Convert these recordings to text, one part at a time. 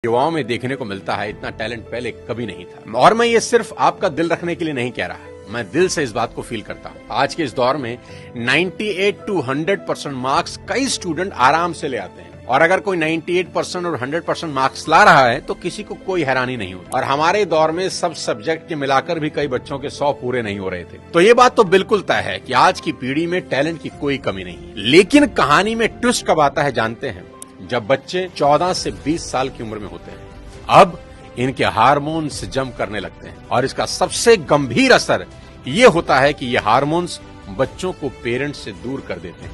युवाओं में देखने को मिलता है, इतना टैलेंट पहले कभी नहीं था। और मैं ये सिर्फ आपका दिल रखने के लिए नहीं कह रहा, मैं दिल से इस बात को फील करता हूँ। आज के इस दौर में 98 to 100% मार्क्स कई स्टूडेंट आराम से ले आते हैं, और अगर कोई 98% और 100% मार्क्स ला रहा है तो किसी को कोई हैरानी नहीं होती। और हमारे दौर में सब सब्जेक्ट के मिलाकर भी कई बच्चों के 100 पूरे नहीं हो रहे थे। तो ये बात तो बिल्कुल तय है कि आज की पीढ़ी में टैलेंट की कोई कमी नहीं है। लेकिन कहानी में ट्विस्ट कब आता है जानते हैं? जब बच्चे 14 से 20 साल की उम्र में होते हैं। अब इनके हार्मोन्स जम करने लगते हैं, और इसका सबसे गंभीर असर ये होता है कि ये हार्मोन्स बच्चों को पेरेंट्स से दूर कर देते हैं,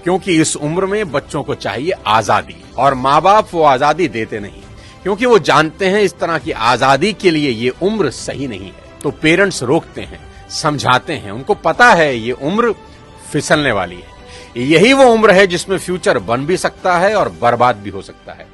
क्योंकि इस उम्र में बच्चों को चाहिए आजादी, और माँ बाप वो आजादी देते नहीं, क्योंकि वो जानते हैं इस तरह की आजादी के लिए ये उम्र सही नहीं है। तो पेरेंट्स रोकते हैं, समझाते हैं, उनको पता है ये उम्र फिसलने वाली है, यही वो उम्र है जिसमें फ्यूचर बन भी सकता है और बर्बाद भी हो सकता है।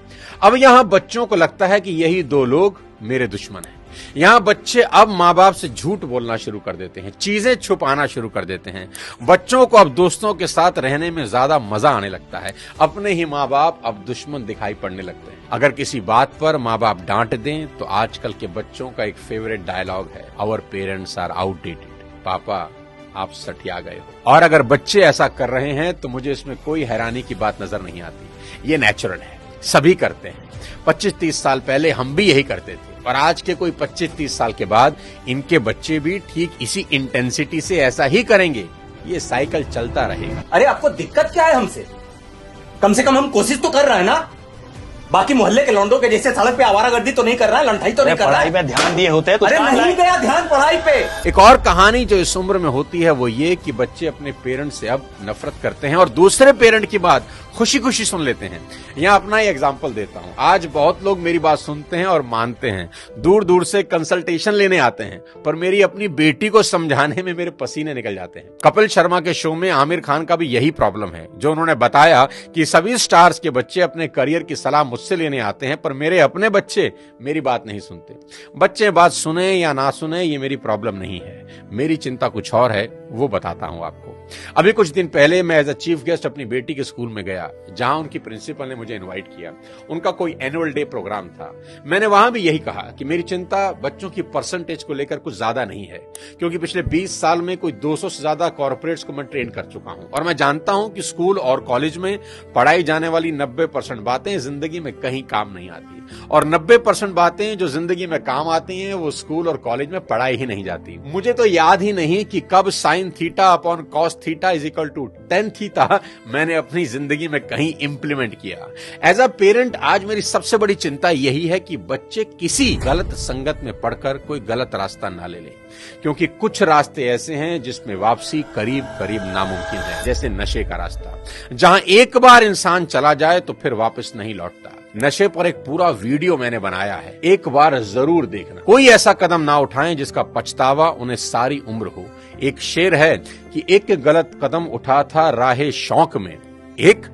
अब यहां बच्चों को लगता है कि यही दो लोग मेरे दुश्मन हैं। यहां बच्चे अब माँ बाप से झूठ बोलना शुरू कर देते हैं, चीजें छुपाना शुरू कर देते हैं। बच्चों को अब दोस्तों के साथ रहने में ज्यादा मजा आने लगता है, अपने ही माँ बाप अब दुश्मन दिखाई पड़ने लगते हैं। अगर किसी बात पर माँ बाप डांट दें तो आजकल के बच्चों का एक फेवरेट डायलॉग है, आवर पेरेंट्स आर आउटडेटेड। पापा आप सठिया गए हो। और अगर बच्चे ऐसा कर रहे हैं तो मुझे इसमें कोई हैरानी की बात नजर नहीं आती। ये नेचुरल है, सभी करते हैं। 25-30 साल पहले हम भी यही करते थे, और आज के कोई 25-30 साल के बाद इनके बच्चे भी ठीक इसी इंटेंसिटी से ऐसा ही करेंगे। ये साइकिल चलता रहेगा। अरे आपको दिक्कत क्या है हमसे? कम से कम हम कोशिश तो कर रहे हैं ना। बाकी मोहल्ले के लौंडों के जैसे सड़क पे आवारागर्दी तो नहीं कर रहा है, लंठाई तो नहीं कर रहा है। पढ़ाई पे ध्यान दिए होते हैं तो अरे नहीं गया ध्यान पढ़ाई पे। एक और कहानी जो इस उम्र में होती है वो ये कि बच्चे अपने पेरेंट्स से अब नफरत करते हैं और दूसरे पेरेंट की बात खुशी खुशी सुन लेते हैं। यहाँ अपना ही एग्जाम्पल देता हूँ। आज बहुत लोग मेरी बात सुनते हैं और मानते हैं, दूर दूर से कंसल्टेशन लेने आते हैं, पर मेरी अपनी बेटी को समझाने में मेरे पसीने निकल जाते हैं। कपिल शर्मा के शो में आमिर खान का भी यही प्रॉब्लम है, जो उन्होंने बताया कि सभी स्टार्स के बच्चे अपने करियर की सलाह मुझसे लेने आते हैं, पर मेरे अपने बच्चे मेरी बात नहीं सुनते। बच्चे बात सुने या ना सुने ये मेरी प्रॉब्लम नहीं है, मेरी चिंता कुछ और है, वो बताता हूं आपको। अभी कुछ दिन पहले मैं एज अ चीफ गेस्ट अपनी बेटी के स्कूल में गया, जहां उनकी प्रिंसिपल ने मुझे इनवाइट किया। उनका कोई एनुअल डे प्रोग्राम था। मैंने वहां भी यही कहा कि मेरी चिंता बच्चों की परसेंटेज को लेकर कुछ ज्यादा नहीं है, क्योंकि पिछले 20 साल में कोई 200 से ज्यादा कॉर्पोरेट्स को मैं ट्रेन कर चुका हूं, और मैं जानता हूं कि स्कूल और कॉलेज में पढ़ाई जाने वाली 90% बातें जिंदगी में कहीं काम नहीं आती, और 90% बातें जो जिंदगी में काम आती हैं वो स्कूल और कॉलेज में पढ़ाई ही नहीं जाती। मुझे तो याद ही नहीं कि कब sine theta upon cos theta is equal to tan theta मैंने अपनी जिंदगी में कहीं इंप्लीमेंट किया। एज अ पेरेंट आज मेरी सबसे बड़ी चिंता यही है कि बच्चे किसी गलत संगत में पढ़कर कोई गलत रास्ता ना ले लें, क्योंकि कुछ रास्ते ऐसे हैं जिसमें वापसी करीब करीब नामुमकिन है, जैसे नशे का रास्ता, जहां एक बार इंसान चला जाए तो फिर वापस नहीं लौटता। नशे पर एक पूरा वीडियो मैंने बनाया है, एक बार जरूर देखना। कोई ऐसा कदम ना उठाएं जिसका पछतावा उन्हें सारी उम्र हो। एक शेर है कि एक गलत कदम उठा था राहे शौक में, एक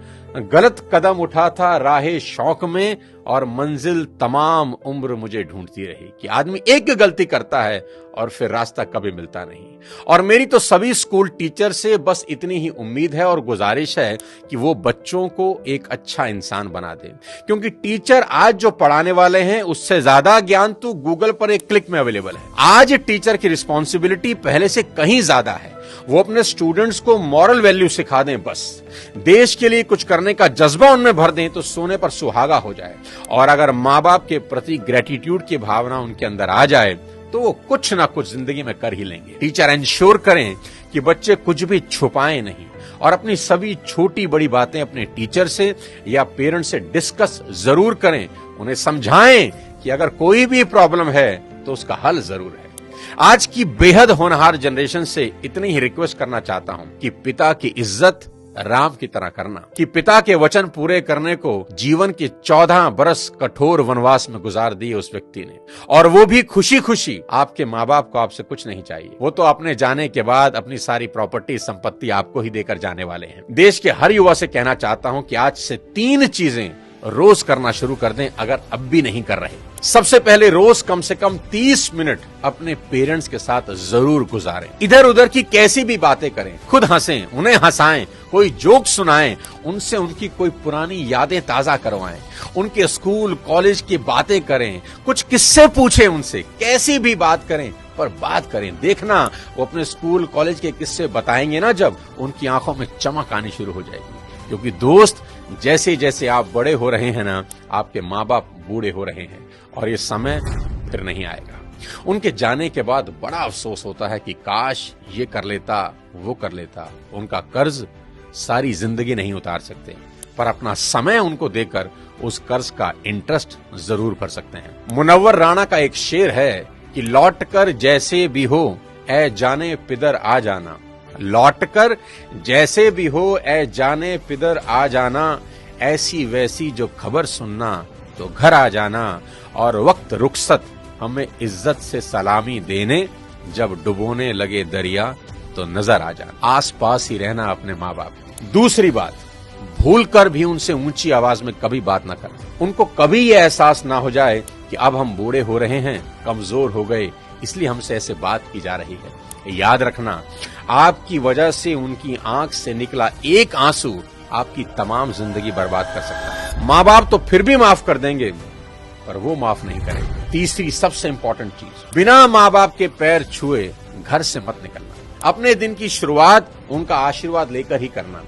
गलत कदम उठा था राहे शौक में, और मंजिल तमाम उम्र मुझे ढूंढती रही। कि आदमी एक गलती करता है और फिर रास्ता कभी मिलता नहीं। और मेरी तो सभी स्कूल टीचर से बस इतनी ही उम्मीद है और गुजारिश है कि वो बच्चों को एक अच्छा इंसान बना दे, क्योंकि टीचर आज जो पढ़ाने वाले हैं उससे ज्यादा ज्ञान तो गूगल पर एक क्लिक में अवेलेबल है। आज टीचर की रिस्पॉन्सिबिलिटी पहले से कहीं ज्यादा है। वो अपने स्टूडेंट्स को मॉरल वैल्यू सिखा दें, बस देश के लिए कुछ करने का जज्बा उनमें भर दें तो सोने पर सुहागा हो जाए। और अगर माँ बाप के प्रति ग्रेटिट्यूड की भावना उनके अंदर आ जाए तो वो कुछ ना कुछ जिंदगी में कर ही लेंगे। टीचर इंश्योर करें कि बच्चे कुछ भी छुपाएं नहीं, और अपनी सभी छोटी बड़ी बातें अपने टीचर से या पेरेंट से डिस्कस जरूर करें। उन्हें समझाएं कि अगर कोई भी प्रॉब्लम है तो उसका हल जरूर है। आज की बेहद होनहार जनरेशन से इतनी ही रिक्वेस्ट करना चाहता हूं कि पिता की इज्जत राम की तरह करना, कि पिता के वचन पूरे करने को जीवन के 14 बरस कठोर वनवास में गुजार दिए उस व्यक्ति ने, और वो भी खुशी खुशी। आपके माँ बाप को आपसे कुछ नहीं चाहिए, वो तो अपने जाने के बाद अपनी सारी प्रॉपर्टी संपत्ति आपको ही देकर जाने वाले हैं। देश के हर युवा से कहना चाहता हूं कि आज से 3 चीजें रोज करना शुरू कर दें अगर अब भी नहीं कर रहे। सबसे पहले रोज कम से कम 30 मिनट अपने पेरेंट्स के साथ जरूर गुजारें। इधर उधर की कैसी भी बातें करें, खुद हंसें, उन्हें हंसाएं, कोई जोक सुनाएं, उनसे उनकी कोई पुरानी यादें ताजा करवाएं, उनके स्कूल कॉलेज की बातें करें, कुछ किस्से पूछें उनसे, कैसी भी बात करें पर बात करें। देखना वो अपने स्कूल कॉलेज के किस्से बताएंगे ना, जब उनकी आंखों में चमक आनी शुरू हो जाएगी। क्योंकि दोस्त, जैसे जैसे आप बड़े हो रहे हैं ना, आपके माँ बाप बूढ़े हो रहे हैं और ये समय फिर नहीं आएगा। उनके जाने के बाद बड़ा अफसोस होता है कि काश ये कर लेता, वो कर लेता। उनका कर्ज सारी जिंदगी नहीं उतार सकते, पर अपना समय उनको देकर उस कर्ज का इंटरेस्ट जरूर भर सकते हैं। मुनव्वर राणा का एक शेर है कि लौट कर जैसे भी हो ऐ जाने पिदर आ जाना, लौट कर जैसे भी हो ऐ जाने पिदर आ जाना, ऐसी वैसी जो खबर सुनना तो घर आ जाना, और वक्त रुखसत हमें इज्जत से सलामी देने, जब डुबोने लगे दरिया तो नजर आ जाना। आस पास ही रहना अपने माँ बाप। दूसरी बात, भूल कर भी उनसे ऊंची आवाज में कभी बात ना करें। उनको कभी ये एहसास ना हो जाए कि अब हम बूढ़े हो रहे हैं, कमजोर हो गए, इसलिए हमसे ऐसे बात की जा रही है। याद रखना, आपकी वजह से उनकी आंख से निकला एक आंसू आपकी तमाम जिंदगी बर्बाद कर सकता है। माँ बाप तो फिर भी माफ कर देंगे, पर वो माफ नहीं करेंगे। तीसरी सबसे इंपॉर्टेंट चीज, बिना माँ बाप के पैर छुए घर से मत निकलना। अपने दिन की शुरुआत उनका आशीर्वाद लेकर ही करना।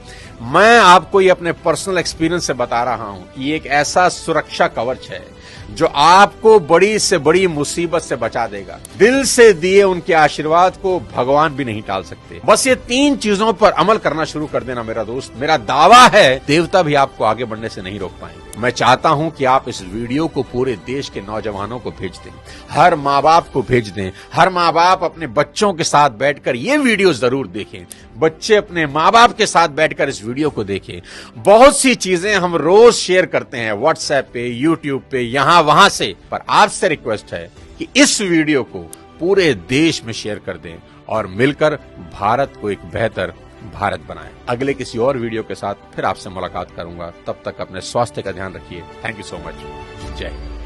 मैं आपको ये अपने पर्सनल एक्सपीरियंस से बता रहा हूं कि ये एक ऐसा सुरक्षा कवच है जो आपको बड़ी से बड़ी मुसीबत से बचा देगा। दिल से दिए उनके आशीर्वाद को भगवान भी नहीं टाल सकते। बस ये 3 चीजों पर अमल करना शुरू कर देना मेरा दोस्त। मेरा दावा है देवता भी आपको आगे बढ़ने से नहीं रोक पाएंगे। मैं चाहता हूं कि आप इस वीडियो को पूरे देश के नौजवानों को भेज दें, हर माँ बाप को भेज दें। हर माँ बाप अपने बच्चों के साथ बैठकर ये वीडियो जरूर देखें। बच्चे अपने माँ बाप के साथ बैठकर इस वीडियो को देखें। बहुत सी चीजें हम रोज शेयर करते हैं व्हाट्सएप पे, यूट्यूब पे, यहां वहां से, पर आपसे रिक्वेस्ट है कि इस वीडियो को पूरे देश में शेयर कर दें और मिलकर भारत को एक बेहतर भारत बनाएं। अगले किसी और वीडियो के साथ फिर आपसे मुलाकात करूंगा। तब तक अपने स्वास्थ्य का ध्यान रखिए। Thank you so much. जय हिंद।